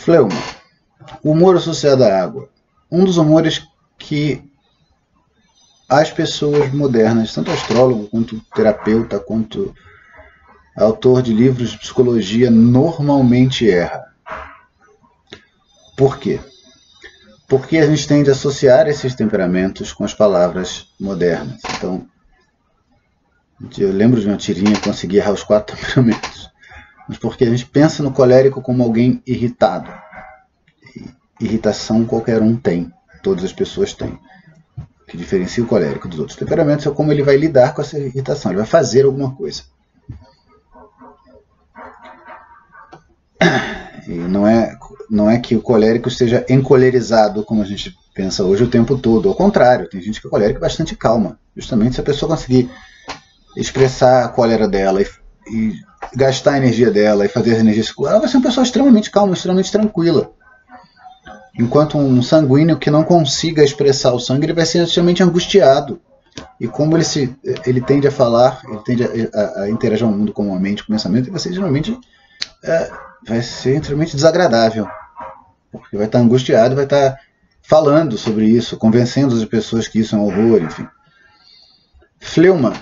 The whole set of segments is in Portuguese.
Fleuma. O humor associado à água. Um dos humores que as pessoas modernas, tanto astrólogo, quanto terapeuta, quanto autor de livros de psicologia, normalmente erra. Por quê? Porque a gente tende a associar esses temperamentos com as palavras modernas. Então, eu lembro de uma tirinha que conseguia errar os 4 temperamentos. Mas porque a gente pensa no colérico como alguém irritado. Irritação qualquer um tem, todas as pessoas têm. O que diferencia o colérico dos outros temperamentos é como ele vai lidar com essa irritação, ele vai fazer alguma coisa. E não é que o colérico esteja encolerizado, como a gente pensa hoje o tempo todo. Ao contrário, tem gente que é colérica bastante calma. Justamente se a pessoa conseguir expressar a cólera dela e gastar a energia dela e fazer a energia circular, ela vai ser uma pessoa extremamente calma, extremamente tranquila. Enquanto um sanguíneo que não consiga expressar o sangue, ele vai ser extremamente angustiado. E como ele tende a falar, ele tende a interagir ao mundo com a mente, com o pensamento, ele vai ser geralmente extremamente desagradável. Porque vai estar angustiado, vai estar falando sobre isso, convencendo as pessoas que isso é um horror, enfim. Fleuma,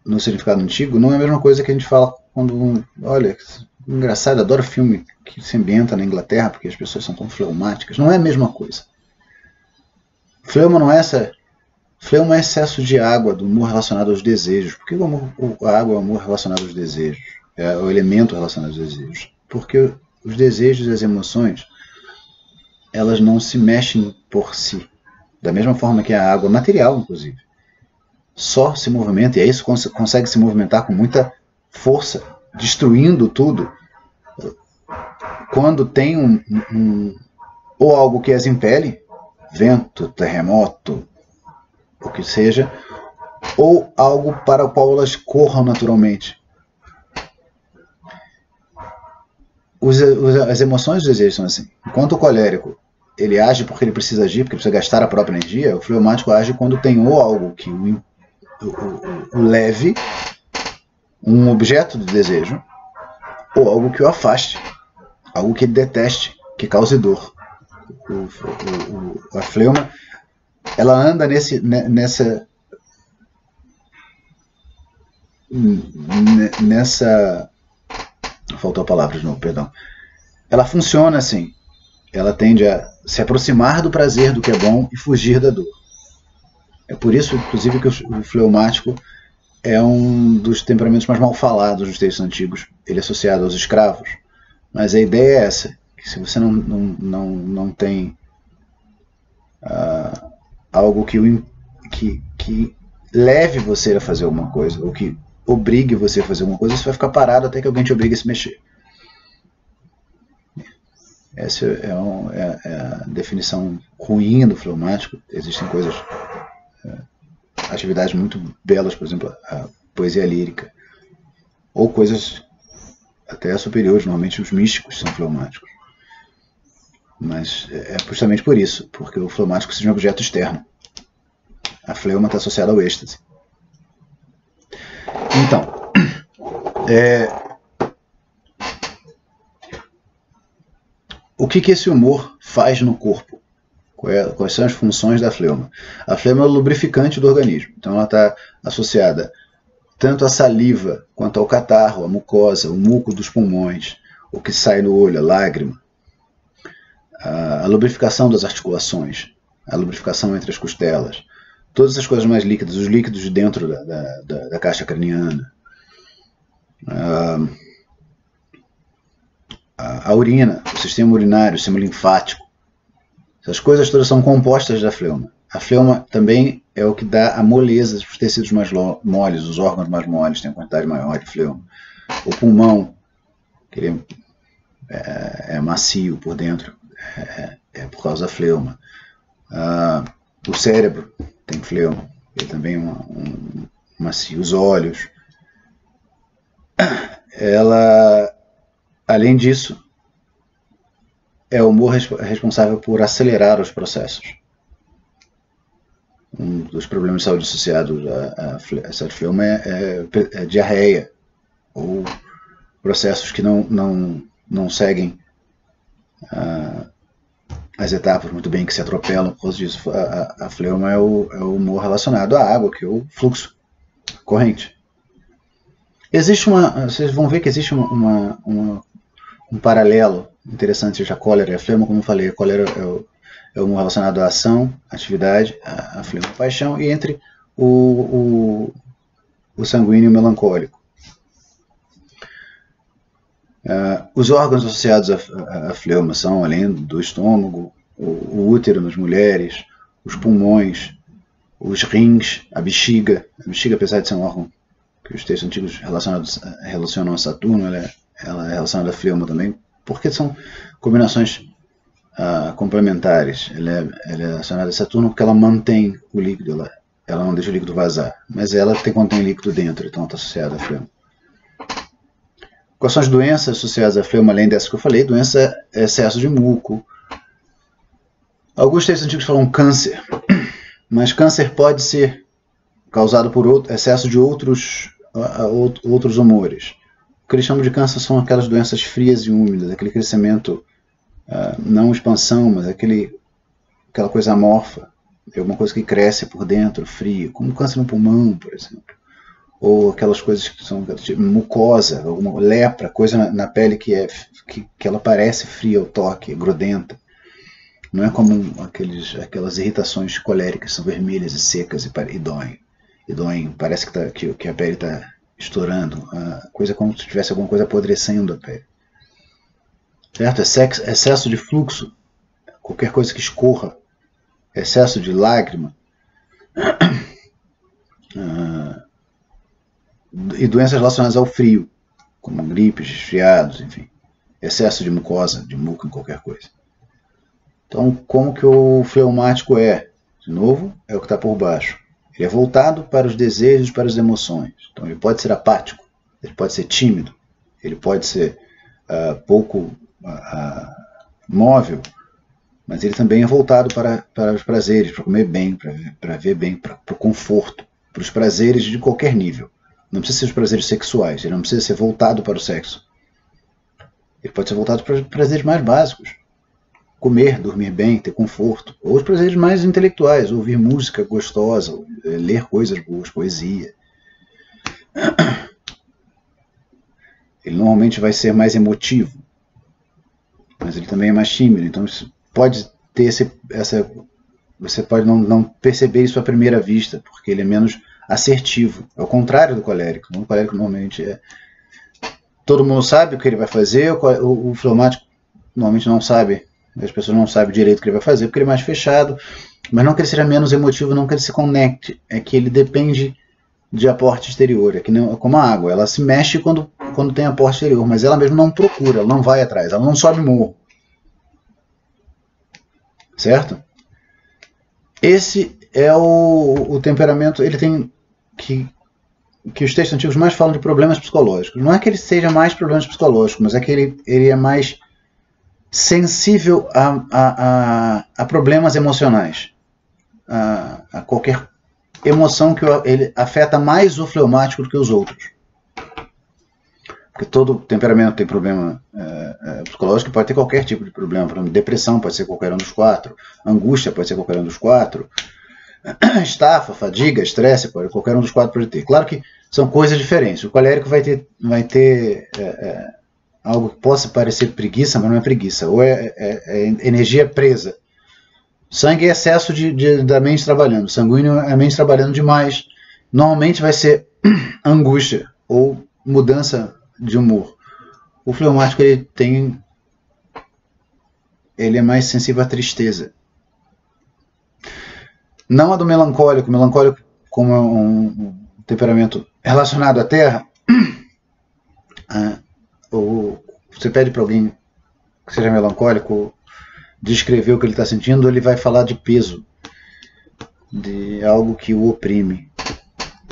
no significado antigo, não é a mesma coisa que a gente fala quando, olha, engraçado, adoro filme que se ambienta na Inglaterra porque as pessoas são tão fleumáticas. Não é a mesma coisa. Fleuma não é essa. Fleuma é excesso de água, do humor relacionado aos desejos. Por que a água é o humor relacionado aos desejos? É o elemento relacionado aos desejos. Porque os desejos e as emoções, elas não se mexem por si. Da mesma forma que a água material, inclusive. Só se movimenta, e aí isso consegue se movimentar com muita força, destruindo tudo, quando tem ou algo que as impele, vento, terremoto, o que seja, ou algo para o qual elas corram naturalmente. As emoções e os desejos são assim. Enquanto o colérico ele age porque ele precisa agir, porque ele precisa gastar a própria energia, o fleumático age quando tem ou algo que o leve, um objeto de desejo, ou algo que o afaste, algo que ele deteste, que cause dor. A fleuma, ela anda nessa faltou a palavra de novo, perdão. Ela funciona assim. Ela tende a se aproximar do prazer, do que é bom, e fugir da dor. É por isso, inclusive, que o fleumático é um dos temperamentos mais mal falados dos textos antigos. Ele é associado aos escravos. Mas a ideia é essa, que se você não tem algo que leve você a fazer alguma coisa, ou que obrigue você a fazer alguma coisa, você vai ficar parado até que alguém te obrigue a se mexer. Essa é a definição ruim do fleumático. Existem coisas, atividades muito belas, por exemplo, a poesia lírica, ou coisas até superiores, normalmente os místicos são fleumáticos. Mas é justamente por isso, porque o fleumático seja um objeto externo. A fleuma está associada ao êxtase. Então, o que esse humor faz no corpo? Quais são as funções da fleuma? A fleuma é o lubrificante do organismo. Então ela está associada tanto à saliva, quanto ao catarro, à mucosa, o muco dos pulmões, o que sai no olho, a lágrima, a lubrificação das articulações, a lubrificação entre as costelas, todas as coisas mais líquidas, os líquidos dentro da caixa craniana, a urina, o sistema urinário, o sistema linfático. Essas coisas todas são compostas da fleuma. A fleuma também é o que dá a moleza para os tecidos mais moles, os órgãos mais moles têm uma quantidade maior de fleuma. O pulmão, que ele é macio por dentro, é por causa da fleuma. O cérebro tem fleuma, ele também é macio. Os olhos. Ela, além disso, é o humor responsável por acelerar os processos. Um dos problemas de saúde associados a essa fleuma é diarreia, ou processos que não não seguem as etapas muito bem, que se atropelam por causa disso. A fleuma é o humor relacionado à água, que é o fluxo, corrente. Vocês vão ver que existe um paralelo interessante entre a cólera e a fleuma. Como eu falei, a cólera é o humor relacionado à ação, atividade, a fleuma, a paixão, e entre o sanguíneo e o melancólico. Os órgãos associados à fleuma são, além do estômago, o útero nas mulheres, os pulmões, os rins, a bexiga. A bexiga, apesar de ser um órgão que os textos antigos relacionam a Saturno, ela é relacionada à fleuma também, porque são combinações complementares. Ela é relacionada a Saturno porque ela mantém o líquido, ela não deixa o líquido vazar, mas ela contém líquido dentro, então está associada à fleuma. Quais são as doenças associadas à fleuma, além dessas que eu falei? Doença é excesso de muco. Alguns textos antigos falam câncer, mas câncer pode ser causado por excesso de outros humores. O que eles chamam de câncer são aquelas doenças frias e úmidas, aquele crescimento, não expansão, mas aquela coisa amorfa, alguma coisa que cresce por dentro, frio, como câncer no pulmão, por exemplo. Ou aquelas coisas que são tipo mucosa, alguma lepra, coisa na pele que ela parece fria ao toque, grudenta. Não é como aquelas irritações coléricas, são vermelhas e secas e doem. Parece que a pele está estourando. Coisa como se tivesse alguma coisa apodrecendo a pele. Certo? Excesso de fluxo, qualquer coisa que escorra, excesso de lágrima. E doenças relacionadas ao frio, como gripes, resfriados, enfim. Excesso de mucosa, de muco em qualquer coisa. Então, como que o fleumático é? De novo, é o que está por baixo. Ele é voltado para os desejos, para as emoções. Então, ele pode ser apático, ele pode ser tímido, ele pode ser pouco móvel, mas ele também é voltado para os prazeres, para comer bem, para ver bem, para o conforto, para os prazeres de qualquer nível. Não precisa ser os prazeres sexuais, ele não precisa ser voltado para o sexo. Ele pode ser voltado para os prazeres mais básicos. Comer, dormir bem, ter conforto. Ou os prazeres mais intelectuais, ouvir música gostosa, ler coisas boas, poesia. Ele normalmente vai ser mais emotivo, mas ele também é mais tímido. Então pode ter você pode não perceber isso à primeira vista, porque ele é menos assertivo. É o contrário do colérico. O colérico normalmente todo mundo sabe o que ele vai fazer, o fleumático normalmente não sabe. As pessoas não sabem direito o que ele vai fazer, porque ele é mais fechado, mas não que ele seja menos emotivo, não que ele se conecte, é que ele depende de aporte exterior, é como a água, ela se mexe quando tem aporte exterior, mas ela mesmo não procura, ela não vai atrás, ela não sobe morro. Certo? Esse é o temperamento, ele tem que os textos antigos mais falam de problemas psicológicos. Não é que ele seja mais problemas psicológicos, mas é que ele é mais sensível a problemas emocionais, a qualquer emoção que ele afeta mais o fleumático do que os outros. Porque todo temperamento tem problema psicológico, pode ter qualquer tipo de problema. Por exemplo, depressão pode ser qualquer um dos 4, angústia pode ser qualquer um dos 4, estafa, fadiga, estresse, qualquer um dos 4 pode ter. Claro que são coisas diferentes. O colérico vai ter algo que possa parecer preguiça, mas não é preguiça, ou é energia presa. Sangue é excesso da mente trabalhando, sanguíneo é a mente trabalhando demais. Normalmente vai ser angústia ou mudança de humor. O fleumático ele é mais sensível à tristeza. Não a do melancólico. O melancólico, como é um temperamento relacionado à terra, você pede para alguém que seja melancólico descrever o que ele está sentindo, ele vai falar de peso, de algo que o oprime.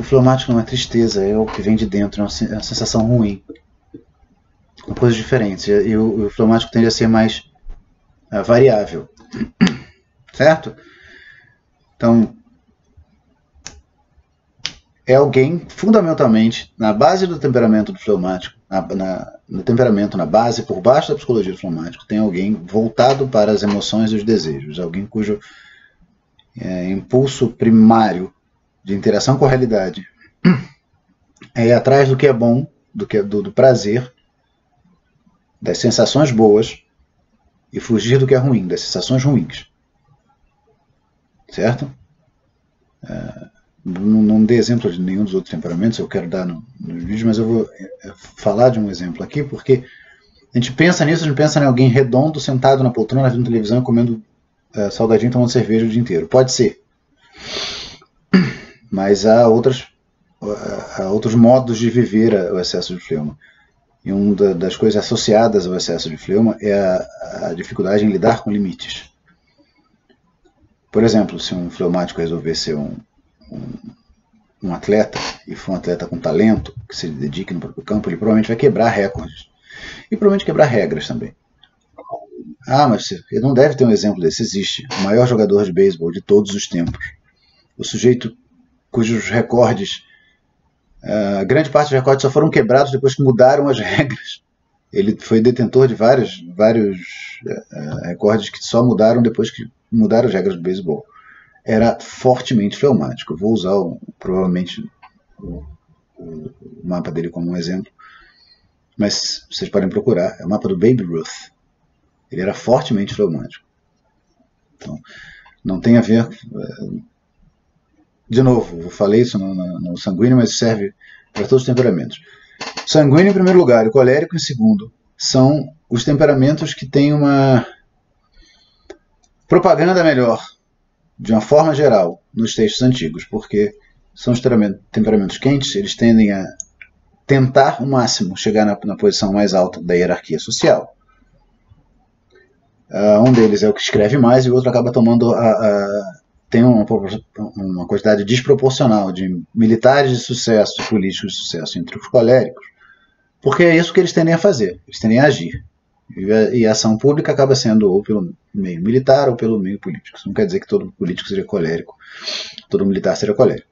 O fleumático não é tristeza, é o que vem de dentro, é uma sensação ruim. São coisas diferentes. E o fleumático tende a ser mais variável. Certo? Então, é alguém, fundamentalmente, na base do temperamento do fleumático, no temperamento, na base, por baixo da psicologia do fleumático, tem alguém voltado para as emoções e os desejos, alguém cujo impulso primário de interação com a realidade é ir atrás do que é bom, do prazer, das sensações boas, e fugir do que é ruim, das sensações ruins. Certo? Não dei exemplo de nenhum dos outros temperamentos, eu quero dar nos vídeos, mas eu vou falar de um exemplo aqui, porque a gente pensa nisso, a gente pensa em alguém redondo, sentado na poltrona, vendo televisão, comendo salgadinho, tomando cerveja o dia inteiro. Pode ser. Mas há outros modos de viver o excesso de fleuma. E uma das coisas associadas ao excesso de fleuma é a dificuldade em lidar com limites. Por exemplo, se um fleumático resolver ser um atleta, e for um atleta com talento, que se dedique no próprio campo, ele provavelmente vai quebrar recordes. E provavelmente quebrar regras também. Mas ele não deve ter um exemplo desse. Existe. O maior jogador de beisebol de todos os tempos. O sujeito cujos recordes, grande parte dos recordes só foram quebrados depois que mudaram as regras. Ele foi detentor de vários recordes que só mudaram depois que mudaram as regras do beisebol. Era fortemente fleumático. Vou usar provavelmente o mapa dele como um exemplo, mas vocês podem procurar. É o mapa do Babe Ruth. Ele era fortemente fleumático. Então, não tem a ver... De novo, eu falei isso no sanguíneo, mas serve para todos os temperamentos. Sanguíneo em primeiro lugar e colérico em segundo são os temperamentos que têm uma propaganda melhor, de uma forma geral, nos textos antigos, porque são os temperamentos quentes, eles tendem a tentar ao máximo chegar na posição mais alta da hierarquia social. Um deles é o que escreve mais e o outro acaba tomando tem uma quantidade desproporcional de militares de sucesso e políticos de sucesso entre os coléricos, porque é isso que eles tendem a fazer, eles tendem a agir. E a ação pública acaba sendo ou pelo meio militar ou pelo meio político. Isso não quer dizer que todo político seja colérico, todo militar seja colérico.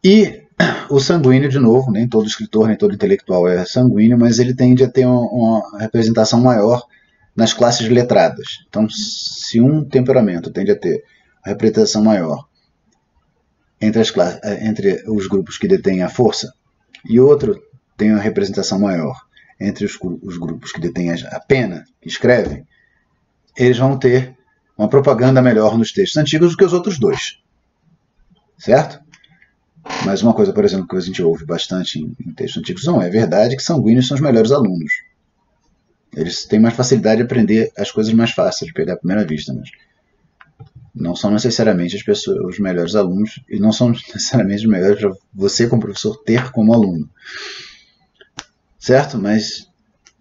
E o sanguíneo, de novo, nem todo escritor, nem todo intelectual é sanguíneo, mas ele tende a ter uma representação maior nas classes letradas. Então, se um temperamento tende a ter a representação maior entre os grupos que detêm a força, e outro tem uma representação maior entre os grupos que detêm a pena, que escrevem, eles vão ter uma propaganda melhor nos textos antigos do que os outros dois. Certo? Mas uma coisa, por exemplo, que a gente ouve bastante em textos antigos, não é verdade que sanguíneos são os melhores alunos. Eles têm mais facilidade de aprender as coisas mais fáceis, de pegar à primeira vista, mas não são necessariamente os melhores alunos e não são necessariamente os melhores para você, como professor, ter como aluno. Certo? Mas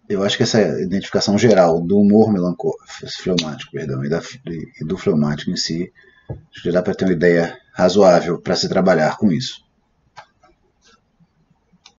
eu acho que essa identificação geral do humor fleumático, e do fleumático em si, acho que dá para ter uma ideia razoável para se trabalhar com isso.